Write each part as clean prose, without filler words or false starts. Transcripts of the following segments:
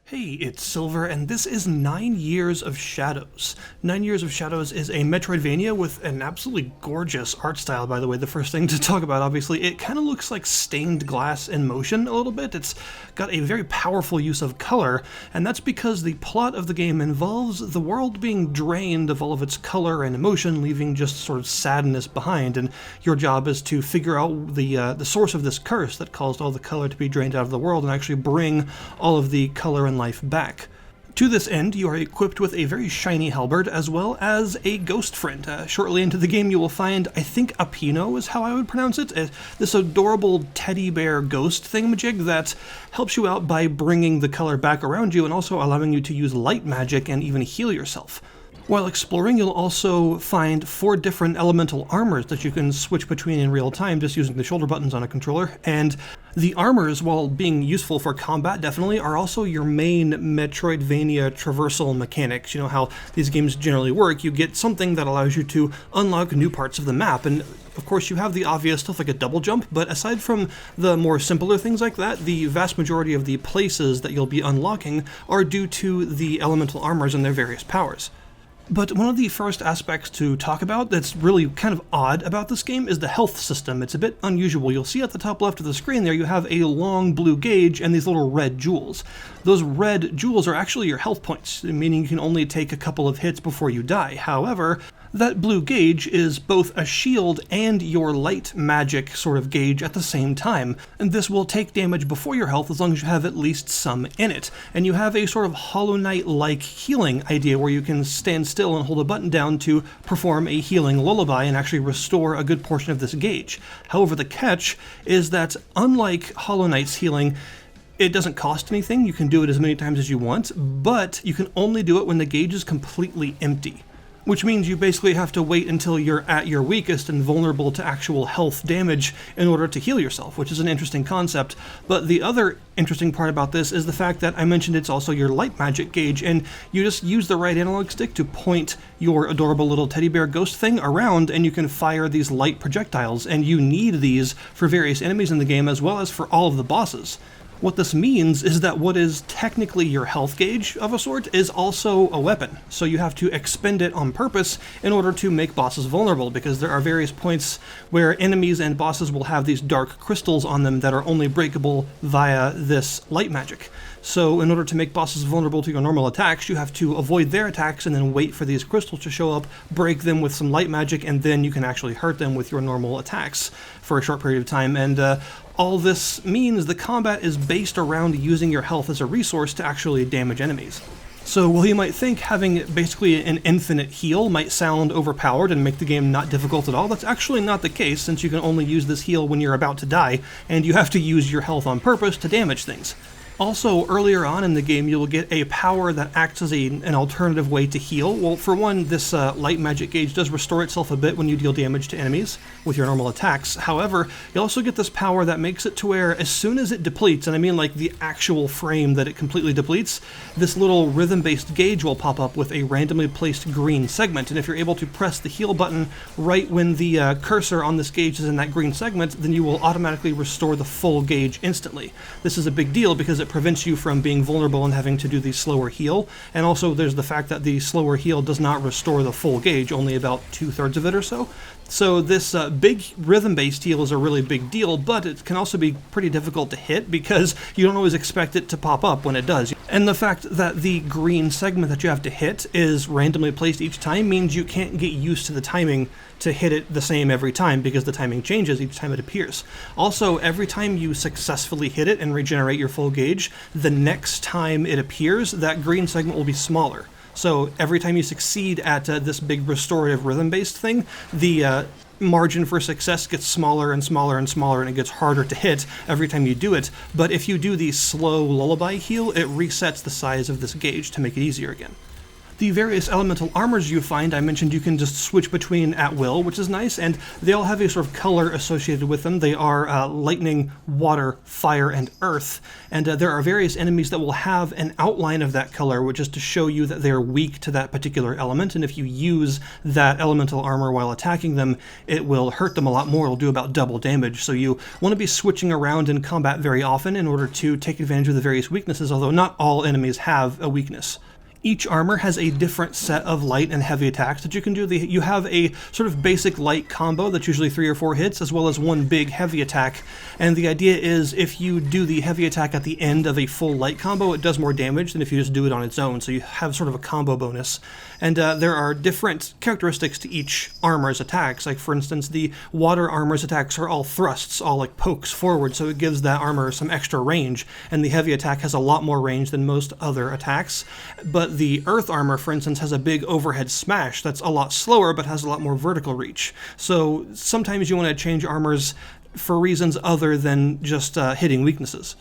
Hey, it's Silver, and this is 9 Years of Shadows. 9 Years of Shadows is a Metroidvania with an absolutely gorgeous art style, by the way. The first thing to talk about, obviously, it kind of looks like stained glass in motion a little bit. It's got a very powerful use of color, and that's because the plot of the game involves the world being drained of all of its color and emotion, leaving just sort of sadness behind, and your job is to figure out the source of this curse that caused all the color to be drained out of the world and actually bring all of the color and life back. To this end, you are equipped with a very shiny halberd as well as a ghost friend. Shortly into the game you will find, I think Apino is how I would pronounce it, this adorable teddy bear ghost thingamajig that helps you out by bringing the color back around you and also allowing you to use light magic and even heal yourself. While exploring, you'll also find 4 different elemental armors that you can switch between in real time just using the shoulder buttons on a controller, and the armors, while being useful for combat definitely, are also your main Metroidvania traversal mechanics. You know how these games generally work. You get something that allows you to unlock new parts of the map, and of course you have the obvious stuff like a double jump, but aside from the more simpler things like that, the vast majority of the places that you'll be unlocking are due to the elemental armors and their various powers. But one of the first aspects to talk about that's really kind of odd about this game is the health system. It's a bit unusual. You'll see at the top left of the screen there you have a long blue gauge and these little red jewels. Those red jewels are actually your health points, meaning you can only take a couple of hits before you die. However, that blue gauge is both a shield and your light magic sort of gauge at the same time, and this will take damage before your health as long as you have at least some in it. And you have a sort of Hollow Knight-like healing idea where you can stand still and hold a button down to perform a healing lullaby and actually restore a good portion of this gauge. However, the catch is that unlike Hollow Knight's healing, it doesn't cost anything. You can do it as many times as you want, but you can only do it when the gauge is completely empty, which means you basically have to wait until you're at your weakest and vulnerable to actual health damage in order to heal yourself, which is an interesting concept. But the other interesting part about this is the fact that I mentioned it's also your light magic gauge, and you just use the right analog stick to point your adorable little teddy bear ghost thing around, and you can fire these light projectiles, and you need these for various enemies in the game as well as for all of the bosses. What this means is that what is technically your health gauge of a sort is also a weapon, so you have to expend it on purpose in order to make bosses vulnerable, because there are various points where enemies and bosses will have these dark crystals on them that are only breakable via this light magic. So in order to make bosses vulnerable to your normal attacks, you have to avoid their attacks and then wait for these crystals to show up, break them with some light magic, and then you can actually hurt them with your normal attacks for a short period of time. And all this means the combat is based around using your health as a resource to actually damage enemies. So while you might think having basically an infinite heal might sound overpowered and make the game not difficult at all, that's actually not the case, since you can only use this heal when you're about to die, and you have to use your health on purpose to damage things. Also, earlier on in the game, you will get a power that acts as an alternative way to heal. Well, for one, this light magic gauge does restore itself a bit when you deal damage to enemies with your normal attacks. However, you also get this power that makes it to where as soon as it depletes, and I mean like the actual frame that it completely depletes, this little rhythm-based gauge will pop up with a randomly placed green segment. And if you're able to press the heal button right when the cursor on this gauge is in that green segment, then you will automatically restore the full gauge instantly. This is a big deal because it prevents you from being vulnerable and having to do the slower heal, and also there's the fact that the slower heal does not restore the full gauge, only about 2/3 of it or so. So this big rhythm-based heal is a really big deal, but it can also be pretty difficult to hit because you don't always expect it to pop up when it does. And the fact that the green segment that you have to hit is randomly placed each time means you can't get used to the timing to hit it the same every time, because the timing changes each time it appears. Also, every time you successfully hit it and regenerate your full gauge, the next time it appears, that green segment will be smaller. So every time you succeed at this big restorative rhythm-based thing, the margin for success gets smaller and smaller and smaller, and it gets harder to hit every time you do it. But if you do the slow lullaby heal, it resets the size of this gauge to make it easier again. The various elemental armors you find, I mentioned you can just switch between at will, which is nice, and they all have a sort of color associated with them. They are lightning, water, fire, and earth, and there are various enemies that will have an outline of that color, which is to show you that they're weak to that particular element, and if you use that elemental armor while attacking them, it will hurt them a lot more. It'll do about double damage, so you want to be switching around in combat very often in order to take advantage of the various weaknesses, although not all enemies have a weakness. Each armor has a different set of light and heavy attacks that you can do. You have a sort of basic light combo that's usually 3 or 4 hits, as well as one big heavy attack. And the idea is if you do the heavy attack at the end of a full light combo, it does more damage than if you just do it on its own, so you have sort of a combo bonus. And there are different characteristics to each armor's attacks. Like, for instance, the water armor's attacks are all thrusts, all like pokes forward, so it gives that armor some extra range, and the heavy attack has a lot more range than most other attacks. But the earth armor, for instance, has a big overhead smash that's a lot slower but has a lot more vertical reach. So sometimes you want to change armors for reasons other than just hitting weaknesses.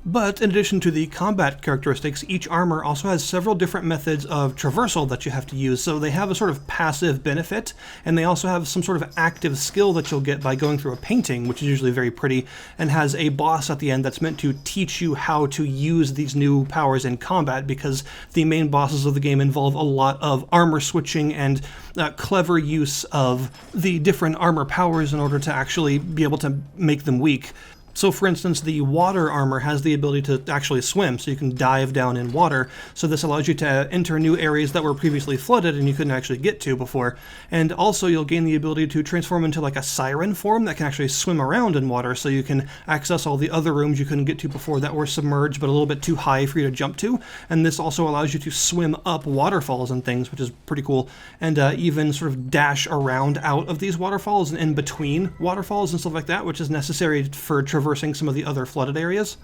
But in addition to the combat characteristics, each armor also has several different methods of traversal that you have to use. So they have a sort of passive benefit, and they also have some sort of active skill that you'll get by going through a painting, which is usually very pretty, and has a boss at the end that's meant to teach you how to use these new powers in combat, because the main bosses of the game involve a lot of armor switching and clever use of the different armor powers in order to actually be able to make them weak. So for instance, the water armor has the ability to actually swim, so you can dive down in water, so this allows you to enter new areas that were previously flooded and you couldn't actually get to before. And also you'll gain the ability to transform into like a siren form that can actually swim around in water, so you can access all the other rooms you couldn't get to before that were submerged but a little bit too high for you to jump to. And this also allows you to swim up waterfalls and things, which is pretty cool, and even sort of dash around out of these waterfalls and in between waterfalls and stuff like that, which is necessary for traversing some of the other flooded areas.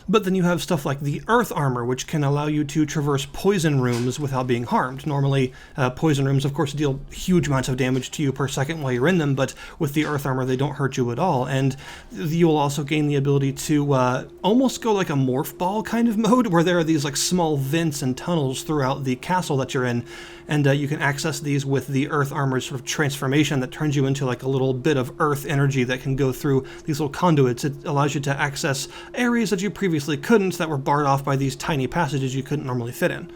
But then you have stuff like the earth armor, which can allow you to traverse poison rooms without being harmed. Normally, poison rooms, of course, deal huge amounts of damage to you per second while you're in them, but with the earth armor, they don't hurt you at all. And you will also gain the ability to almost go like a morph ball kind of mode, where there are these like small vents and tunnels throughout the castle that you're in, and you can access these with the earth armor's sort of transformation that turns you into like a little bit of earth energy that can go through these little conduits. It allows you to access areas that you previously couldn't, that were barred off by these tiny passages you couldn't normally fit in.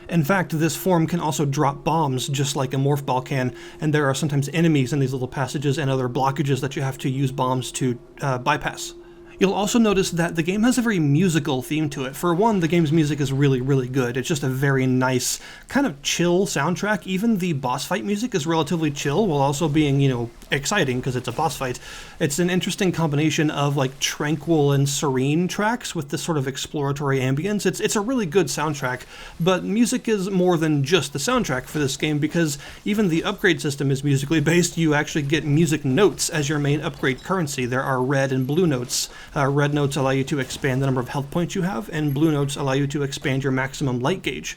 In fact, this form can also drop bombs just like a morph ball can, and there are sometimes enemies in these little passages and other blockages that you have to use bombs to bypass. You'll also notice that the game has a very musical theme to it. For one, the game's music is really, really good. It's just a very nice, kind of chill soundtrack. Even the boss fight music is relatively chill, while also being, exciting because it's a boss fight. It's an interesting combination of like tranquil and serene tracks with this sort of exploratory ambience. It's a really good soundtrack, but music is more than just the soundtrack for this game, because even the upgrade system is musically based. You actually get music notes as your main upgrade currency. There are red and blue notes. Red notes allow you to expand the number of health points you have, and blue notes allow you to expand your maximum light gauge.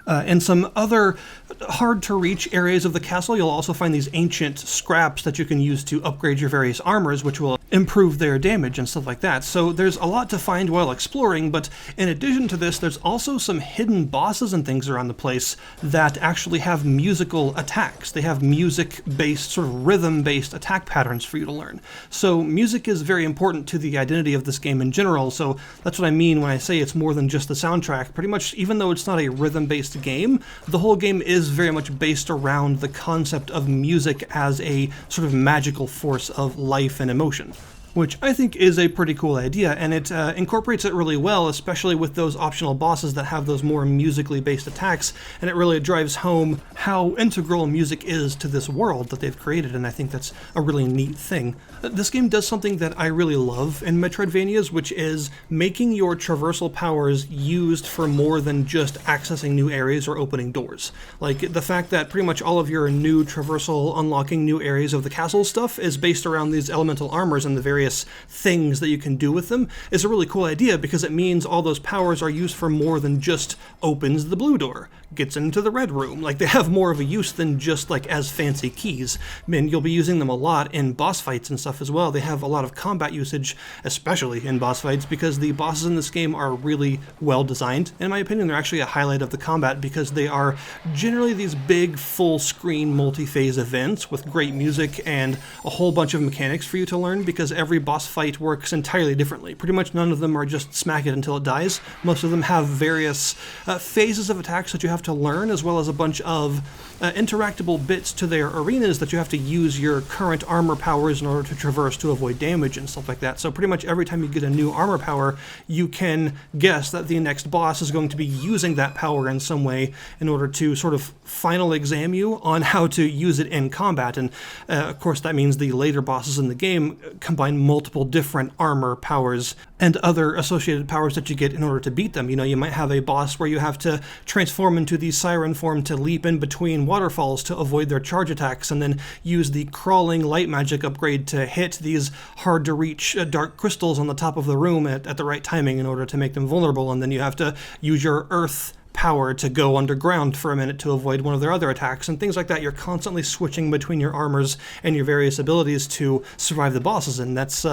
In some other hard-to-reach areas of the castle, you'll also find these ancient scraps that you can use to upgrade your various armors, which will improve their damage and stuff like that. So there's a lot to find while exploring, but in addition to this, there's also some hidden bosses and things around the place that actually have musical attacks. They have music-based, sort of rhythm-based attack patterns for you to learn. So music is very important to the identity of this game in general, so that's what I mean when I say it's more than just the soundtrack. Pretty much, even though it's not a rhythm-based game, the whole game is very much based around the concept of music as a sort of magical force of life and emotion, which I think is a pretty cool idea, and it incorporates it really well, especially with those optional bosses that have those more musically based attacks, and it really drives home how integral music is to this world that they've created, and I think that's a really neat thing. This game does something that I really love in Metroidvanias, which is making your traversal powers used for more than just accessing new areas or opening doors. Like, the fact that pretty much all of your new traversal, unlocking new areas of the castle stuff is based around these elemental armors and the various various things that you can do with them is a really cool idea, because it means all those powers are used for more than just opens the blue door, gets into the red room. Like, they have more of a use than just like as fancy keys. I mean, you'll be using them a lot in boss fights and stuff as well. They have a lot of combat usage, especially in boss fights, because the bosses in this game are really well designed. In my opinion, they're actually a highlight of the combat, because they are generally these big full screen multi-phase events with great music and a whole bunch of mechanics for you to learn, because every boss fight works entirely differently. Pretty much none of them are just smack it until it dies. Most of them have various phases of attacks that you have to learn, as well as a bunch of interactable bits to their arenas that you have to use your current armor powers in order to traverse to avoid damage and stuff like that. So pretty much every time you get a new armor power, you can guess that the next boss is going to be using that power in some way in order to sort of final exam you on how to use it in combat. And of course that means the later bosses in the game combine multiple different armor powers and other associated powers that you get in order to beat them. You know, you might have a boss where you have to transform into the siren form to leap in between waterfalls to avoid their charge attacks, and then use the crawling light magic upgrade to hit these hard to reach dark crystals on the top of the room at the right timing in order to make them vulnerable. And then you have to use your earth power to go underground for a minute to avoid one of their other attacks, and things like that. You're constantly switching between your armors and your various abilities to survive the bosses, and that's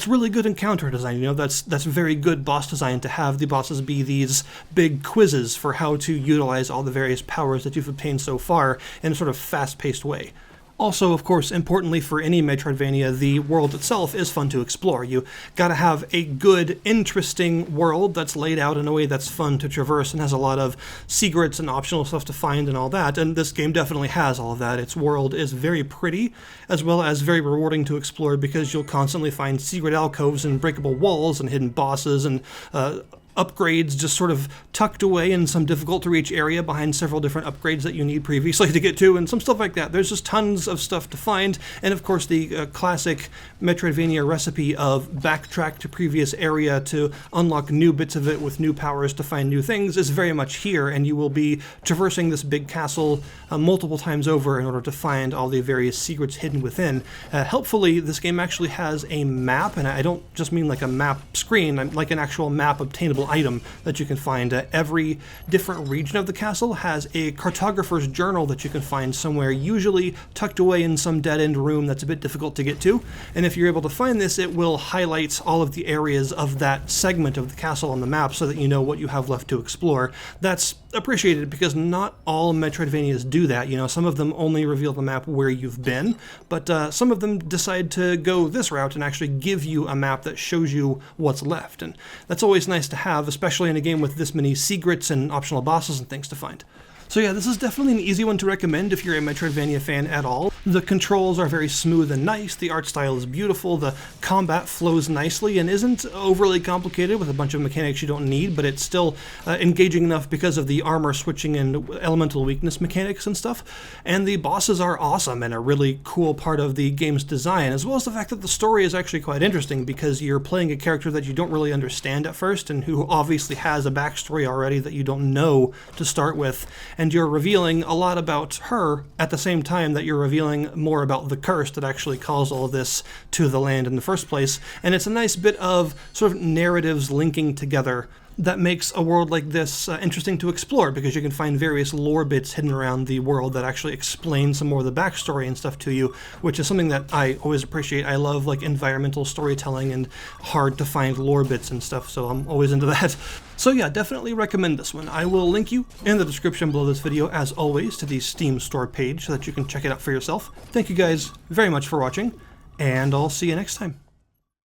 really good encounter design. You know, that's very good boss design, to have the bosses be these big quizzes for how to utilize all the various powers that you've obtained so far in a sort of fast-paced way. Also, of course, importantly for any Metroidvania, the world itself is fun to explore. You gotta have a good, interesting world that's laid out in a way that's fun to traverse and has a lot of secrets and optional stuff to find and all that, and this game definitely has all of that. Its world is very pretty, as well as very rewarding to explore, because you'll constantly find secret alcoves and breakable walls and hidden bosses and upgrades just sort of tucked away in some difficult to reach area behind several different upgrades that you need previously to get to, and some stuff like that. There's just tons of stuff to find, and of course the classic Metroidvania recipe of backtrack to previous area to unlock new bits of it with new powers to find new things is very much here, and you will be traversing this big castle multiple times over in order to find all the various secrets hidden within. Helpfully, this game actually has a map, and I don't just mean like a map screen, like an actual map obtainable item that you can find. Every different region of the castle has a cartographer's journal that you can find somewhere, usually tucked away in some dead-end room that's a bit difficult to get to. And if you're able to find this, it will highlight all of the areas of that segment of the castle on the map so that you know what you have left to explore. That's appreciated because not all Metroidvanias do that. You know, some of them only reveal the map where you've been, but some of them decide to go this route and actually give you a map that shows you what's left. And that's always nice to have, especially in a game with this many secrets and optional bosses and things to find. So yeah, this is definitely an easy one to recommend if you're a Metroidvania fan at all. The controls are very smooth and nice, the art style is beautiful, the combat flows nicely and isn't overly complicated with a bunch of mechanics you don't need, but it's still engaging enough because of the armor switching and elemental weakness mechanics and stuff. And the bosses are awesome and a really cool part of the game's design, as well as the fact that the story is actually quite interesting because you're playing a character that you don't really understand at first and who obviously has a backstory already that you don't know to start with. And you're revealing a lot about her at the same time that you're revealing more about the curse that actually caused all of this to the land in the first place. And it's a nice bit of sort of narratives linking together that makes a world like this interesting to explore, because you can find various lore bits hidden around the world that actually explain some more of the backstory and stuff to you, which is something that I always appreciate. I love like environmental storytelling and hard to find lore bits and stuff, so I'm always into that. So yeah, definitely recommend this one. I will link you in the description below this video, as always, to the Steam store page so that you can check it out for yourself. Thank you guys very much for watching, and I'll see you next time.